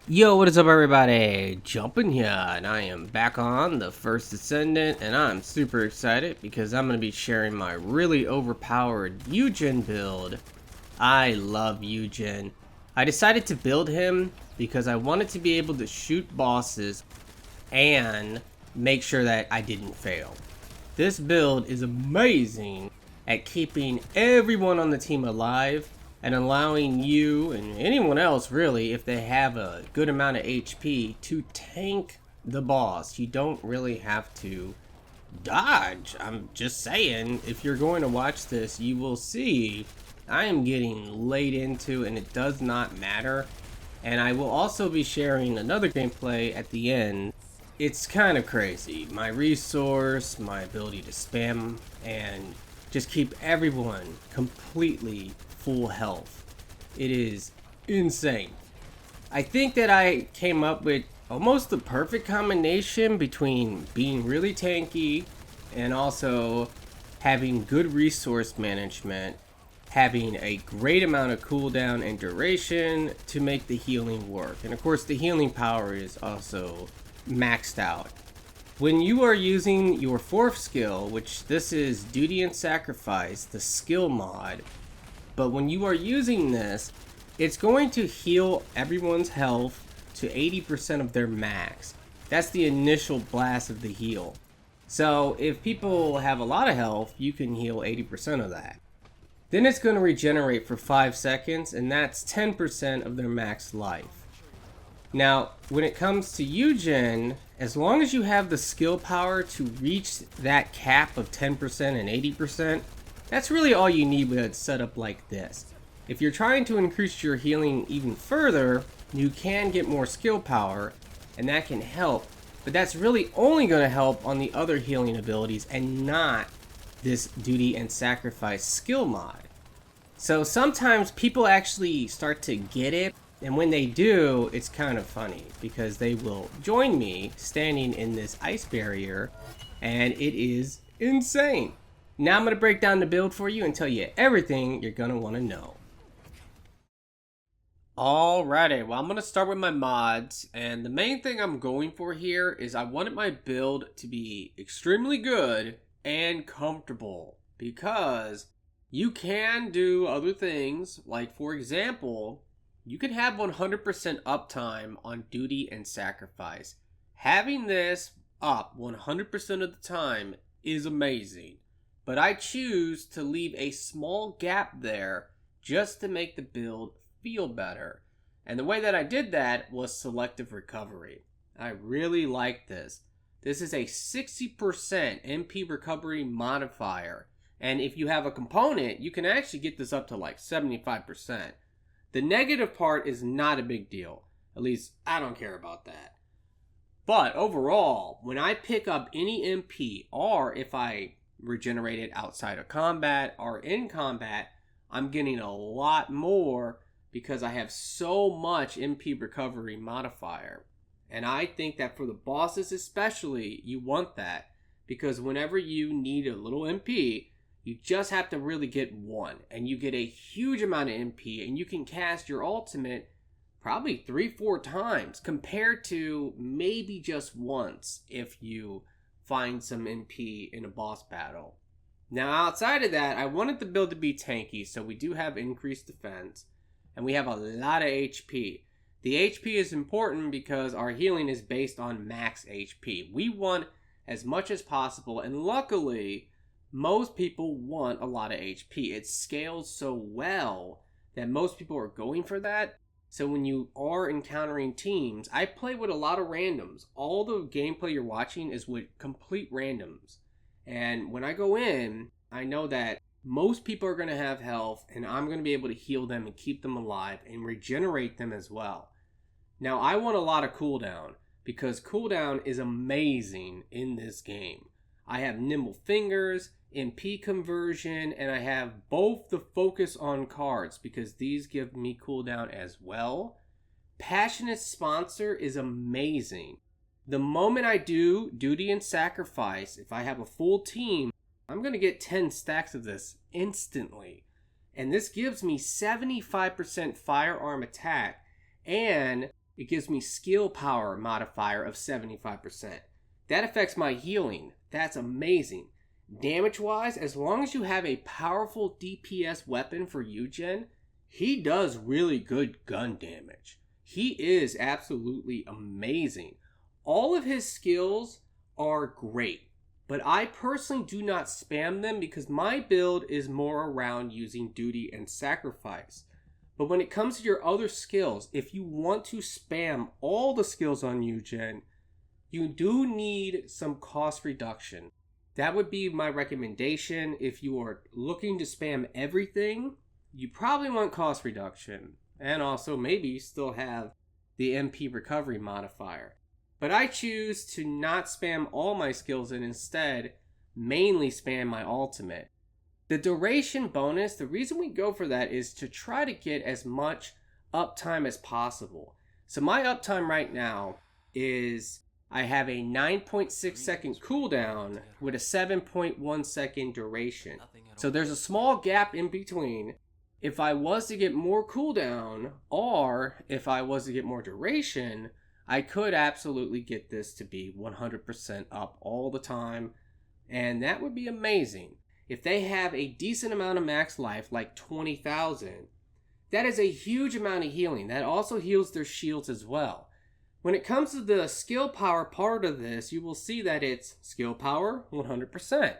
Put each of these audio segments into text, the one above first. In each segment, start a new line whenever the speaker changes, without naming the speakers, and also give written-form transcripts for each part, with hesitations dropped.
Yo, what is up everybody? Jumpin here, and I am back on the first Descendant, and I'm super excited because I'm going to be sharing my really overpowered Yujin build. I love Yujin. I decided to build him because I wanted to be able to shoot bosses and make sure that I didn't fail. This build is amazing at keeping everyone on the team alive and allowing you and anyone else really, if they have a good amount of HP, to tank the boss. You don't really have to dodge. I'm just saying, if you're going to watch this, you will see I am getting laid into and it does not matter. And I will also be sharing another gameplay at the end. It's kind of crazy. My resource, my ability to spam, and just keep everyone completely full health. It is insane. I think that I came up with almost the perfect combination between being really tanky and also having good resource management, having a great amount of cooldown and duration to make the healing work. And of course, the healing power is also maxed out. When you are using your fourth skill, which this is Duty and Sacrifice, the skill mod, but when you are using this, it's going to heal everyone's health to 80% of their max. That's the initial blast of the heal. So if people have a lot of health, you can heal 80% of that. Then it's going to regenerate for 5 seconds, and that's 10% of their max life. Now, when it comes to Yujin, as long as you have the skill power to reach that cap of 10% and 80%, that's really all you need with a setup like this. If you're trying to increase your healing even further, you can get more skill power, and that can help. But that's really only going to help on the other healing abilities and not this Duty and Sacrifice skill mod. So sometimes people actually start to get it, and when they do, it's kind of funny because they will join me standing in this ice barrier, and it is insane. Now I'm going to break down the build for you and tell you everything you're going to want to know. Alrighty, well I'm going to start with my mods, and the main thing I'm going for here is I wanted my build to be extremely good and comfortable, because you can do other things, like for example, you can have 100% uptime on Duty and Sacrifice. Having this up 100% of the time is amazing, but I choose to leave a small gap there just to make the build feel better. And the way that I did that was selective recovery. I really like this. This is a 60% MP recovery modifier, and if you have a component, you can actually get this up to like 75%. The negative part is not a big deal. At least, I don't care about that. But overall, when I pick up any MP, or if I regenerate it outside of combat or in combat, I'm getting a lot more because I have so much MP recovery modifier. And I think that for the bosses especially, you want that, because whenever you need a little MP, you just have to really get one, and you get a huge amount of MP, and you can cast your ultimate probably 3-4 times compared to maybe just once if you find some MP in a boss battle. Now outside of that, I wanted the build to be tanky, so we do have increased defense, and we have a lot of HP. The HP is important because our healing is based on max HP. We want as much as possible, and luckily, most people want a lot of HP. It scales so well that most people are going for that. So when you are encountering teams, I play with a lot of randoms. All the gameplay you're watching is with complete randoms. And when I go in, I know that most people are going to have health, and I'm going to be able to heal them and keep them alive and regenerate them as well. Now, I want a lot of cooldown because cooldown is amazing in this game. I have nimble fingers, MP conversion, and I have both the focus on cards because these give me cooldown as well. Passionate Sponsor is amazing. The moment I do Duty and Sacrifice, if I have a full team, I'm going to get 10 stacks of this instantly. And this gives me 75% firearm attack and it gives me skill power modifier of 75%. That affects my healing. That's amazing. Damage-wise, as long as you have a powerful DPS weapon for Yujin, he does really good gun damage. He is absolutely amazing. All of his skills are great, but I personally do not spam them because my build is more around using duty and sacrifice. But when it comes to your other skills, if you want to spam all the skills on Yujin, you do need some cost reduction. That would be my recommendation. If you are looking to spam everything, you probably want cost reduction. And also maybe still have the MP recovery modifier. But I choose to not spam all my skills and instead mainly spam my ultimate. The duration bonus, the reason we go for that is to try to get as much uptime as possible. So my uptime right now is I have a 9.6 second cooldown with a 7.1 second duration. So there's a small gap in between. If I was to get more cooldown or if I was to get more duration, I could absolutely get this to be 100% up all the time, and that would be amazing. If they have a decent amount of max life, like 20,000, that is a huge amount of healing. That also heals their shields as well. When it comes to the skill power part of this, you will see that it's skill power 100%.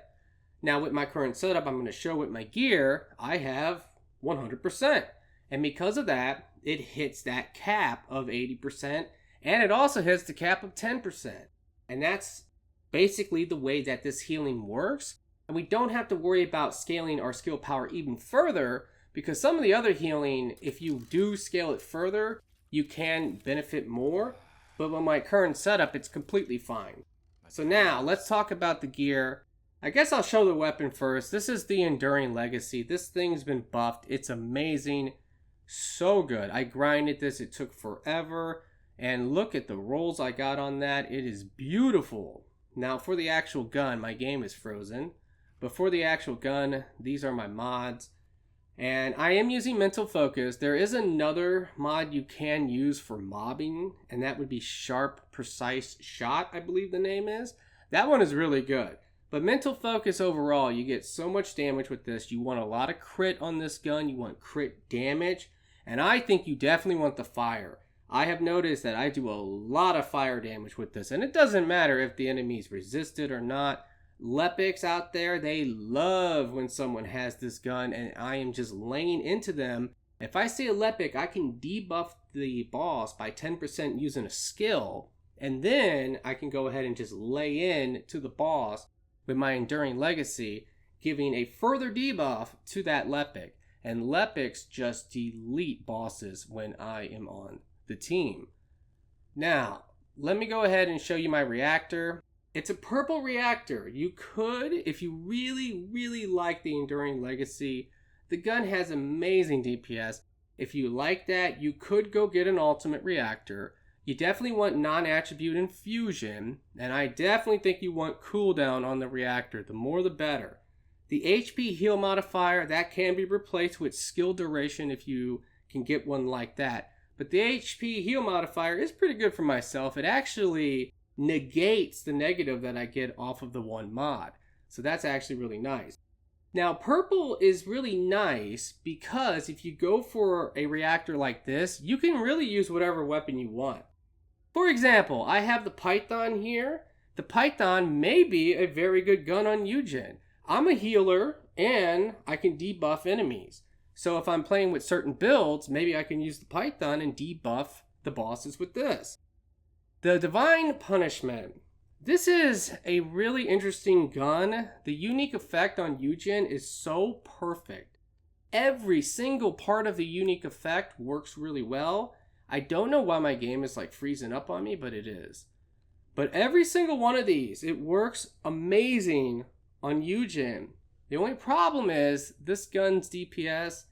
Now with my current setup, I'm going to show with my gear, I have 100%. And because of that, it hits that cap of 80%. And it also hits the cap of 10%. And that's basically the way that this healing works. And we don't have to worry about scaling our skill power even further, because some of the other healing, if you do scale it further, you can benefit more. But with my current setup, it's completely fine. So now, let's talk about the gear. I guess I'll show the weapon first. This is the Enduring Legacy. This thing's been buffed. It's amazing. So good. I grinded this. It took forever. And look at the rolls I got on that. It is beautiful. Now for the actual gun, my game is frozen. But for the actual gun, these are my mods. And I am using Mental Focus. There is another mod you can use for mobbing, and that would be Sharp Precise Shot, I believe the name is. That one is really good. But Mental Focus overall, you get so much damage with this. You want a lot of crit on this gun. You want crit damage. And I think you definitely want the fire. I have noticed that I do a lot of fire damage with this, and it doesn't matter if the enemy's resisted or not. Lepics out there, they love when someone has this gun, and I am just laying into them. If I see a Lepic, I can debuff the boss by 10% using a skill, and then I can go ahead and just lay in to the boss with my Enduring Legacy, giving a further debuff to that Lepic. And Lepics just delete bosses when I am on the team. Now, let me go ahead and show you my reactor. It's a purple reactor. You could, if you really like the Enduring Legacy, the gun has amazing DPS. If you like that, you could go get an ultimate reactor. You definitely want non-attribute infusion, and I definitely think you want cooldown on the reactor. The more the better. The HP heal modifier, that can be replaced with skill duration if you can get one like that. But the HP heal modifier is pretty good for myself. It actually negates the negative that I get off of the one mod. So that's actually really nice. Now purple is really nice because if you go for a reactor like this, you can really use whatever weapon you want. For example, I have the Python here. The Python may be a very good gun on Yujin. I'm a healer and I can debuff enemies. So if I'm playing with certain builds, maybe I can use the Python and debuff the bosses with this. The Divine Punishment. This is a really interesting gun. The unique effect on Yujin is so perfect. Every single part of the unique effect works really well. I don't know why my game is like freezing up on me, but it is. But every single one of these, it works amazing on Yujin. The only problem is this gun's DPS,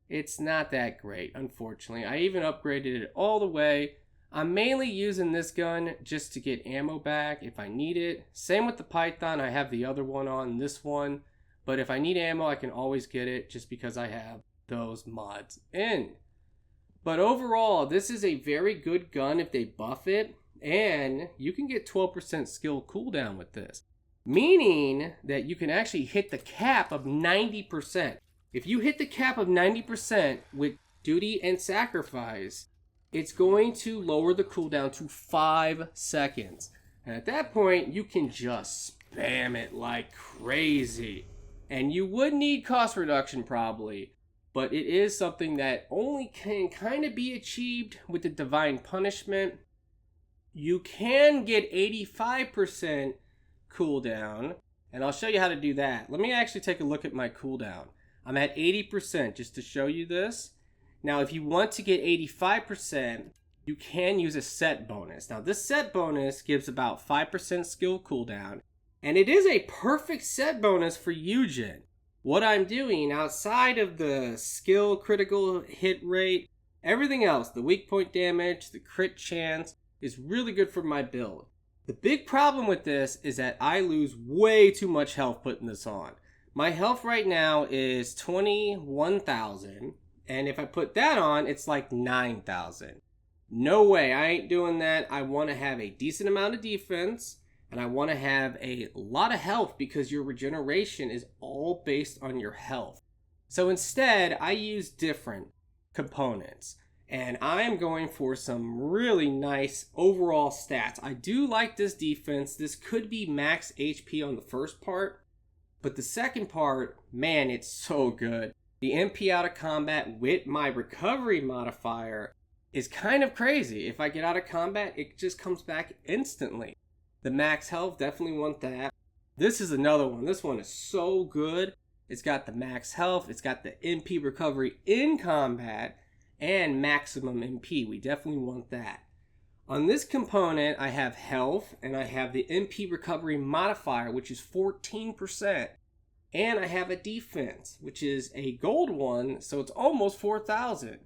it's not that great, unfortunately. I even upgraded it all the way. I'm mainly using this gun just to get ammo back if I need it. Same with the Python, I have the other one on, this one. But if I need ammo, I can always get it just because I have those mods in. But overall, this is a very good gun if they buff it, and you can get 12% skill cooldown with this. Meaning that you can actually hit the cap of 90%. If you hit the cap of 90% with Duty and Sacrifice, it's going to lower the cooldown to 5 seconds. And at that point, you can just spam it like crazy. And you would need cost reduction probably, but it is something that only can kind of be achieved with the Divine Punishment. You can get 85% cooldown, and I'll show you how to do that. Let me actually take a look at my cooldown. I'm at 80% just to show you this. Now, if you want to get 85%, you can use a set bonus. Now, this set bonus gives about 5% skill cooldown, and it is a perfect set bonus for Yujin. What I'm doing outside of the skill critical hit rate, everything else, the weak point damage, the crit chance, is really good for my build. The big problem with this is that I lose way too much health putting this on. My health right now is 21,000, and if I put that on, it's like 9,000. No way, I ain't doing that. I want to have a decent amount of defense, and I want to have a lot of health because your regeneration is all based on your health. So instead, I use different components. And I'm going for some really nice overall stats. I do like this defense. This could be max HP on the first part, but the second part, man, it's so good. The MP out of combat with my recovery modifier is kind of crazy. If I get out of combat, it just comes back instantly. The max health, definitely want that. This is another one. This one is so good. It's got the max health. It's got the MP recovery in combat. And maximum MP, we definitely want that. On this component, I have health, and I have the MP recovery modifier, which is 14%. And I have a defense, which is a gold one, so it's almost 4,000.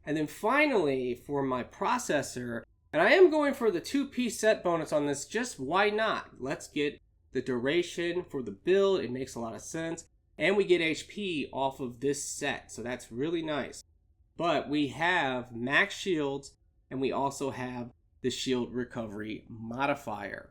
And then finally, for my processor, and I am going for the 2-piece set bonus on this, just why not? Let's get the duration for the build, it makes a lot of sense. And we get HP off of this set, so that's really nice. But we have max shields, and we also have the shield recovery modifier.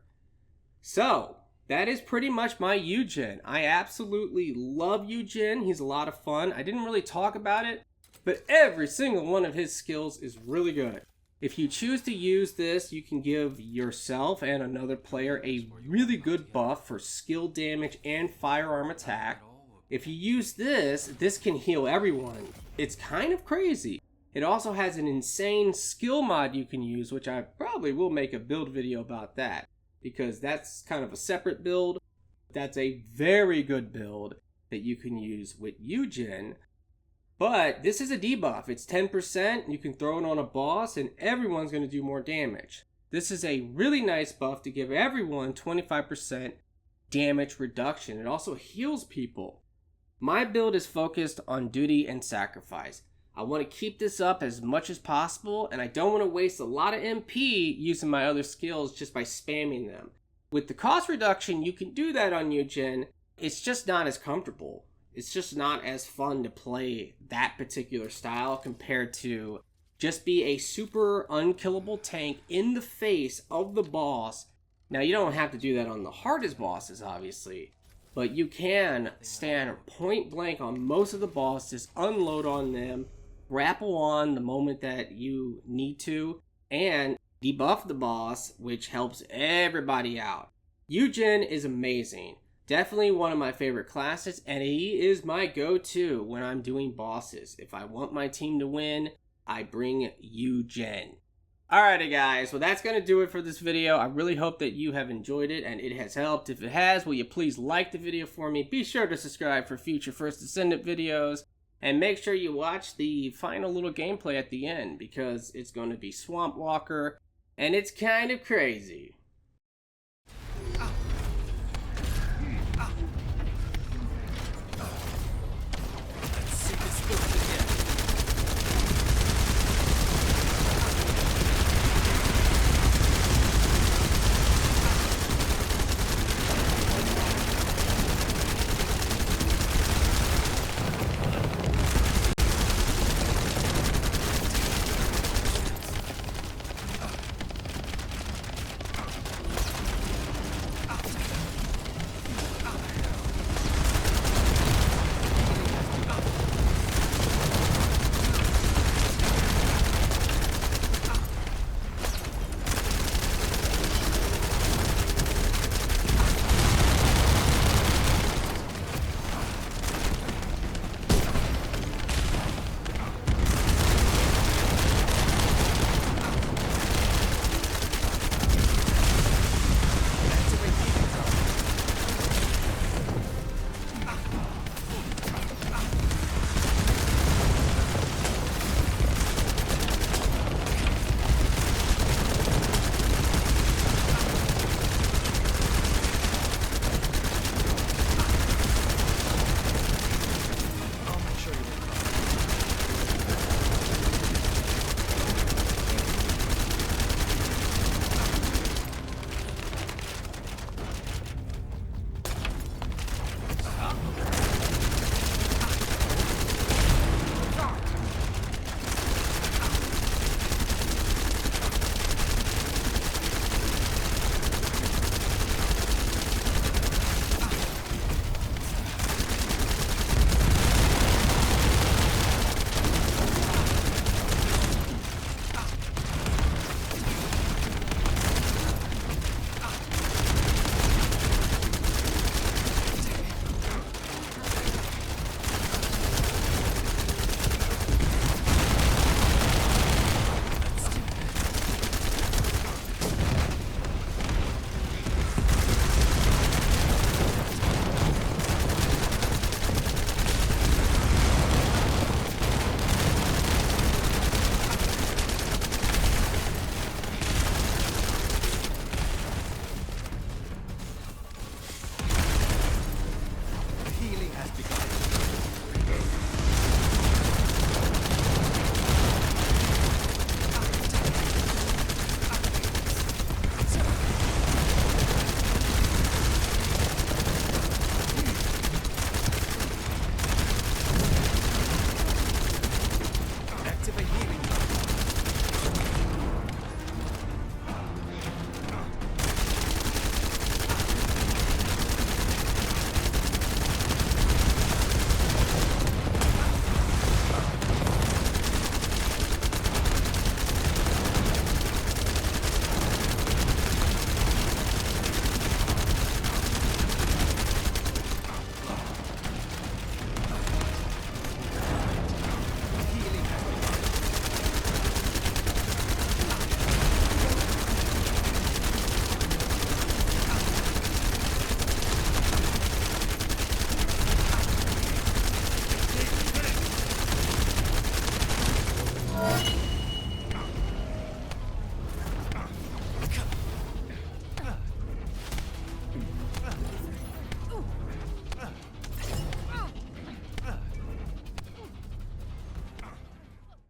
So, that is pretty much my Yujin. I absolutely love Yujin. He's a lot of fun. I didn't really talk about it, but every single one of his skills is really good. If you choose to use this, you can give yourself and another player a really good buff for skill damage and firearm attack. If you use this, this can heal everyone. It's kind of crazy. It also has an insane skill mod you can use, which I probably will make a build video about that, because that's kind of a separate build. That's a very good build that you can use with Yujin. But this is a debuff. It's 10%. You can throw it on a boss and everyone's going to do more damage. This is a really nice buff to give everyone 25% damage reduction. It also heals people. My build is focused on duty and sacrifice. I want to keep this up as much as possible, and I don't want to waste a lot of MP using my other skills just by spamming them. With the cost reduction, you can do that on Yujin. It's just not as comfortable. It's just not as fun to play that particular style compared to just be a super unkillable tank in the face of the boss. Now, you don't have to do that on the hardest bosses, obviously. But you can stand point blank on most of the bosses, unload on them, grapple on the moment that you need to, and debuff the boss, which helps everybody out. Yujin is amazing. Definitely one of my favorite classes, and he is my go-to when I'm doing bosses. If I want my team to win, I bring Yujin. Alrighty guys, well that's going to do it for this video. I really hope that you have enjoyed it and it has helped. If it has, will you please like the video for me? Be sure to subscribe for future First Descendant videos. And make sure you watch the final little gameplay at the end, because it's going to be Swamp Walker and it's kind of crazy.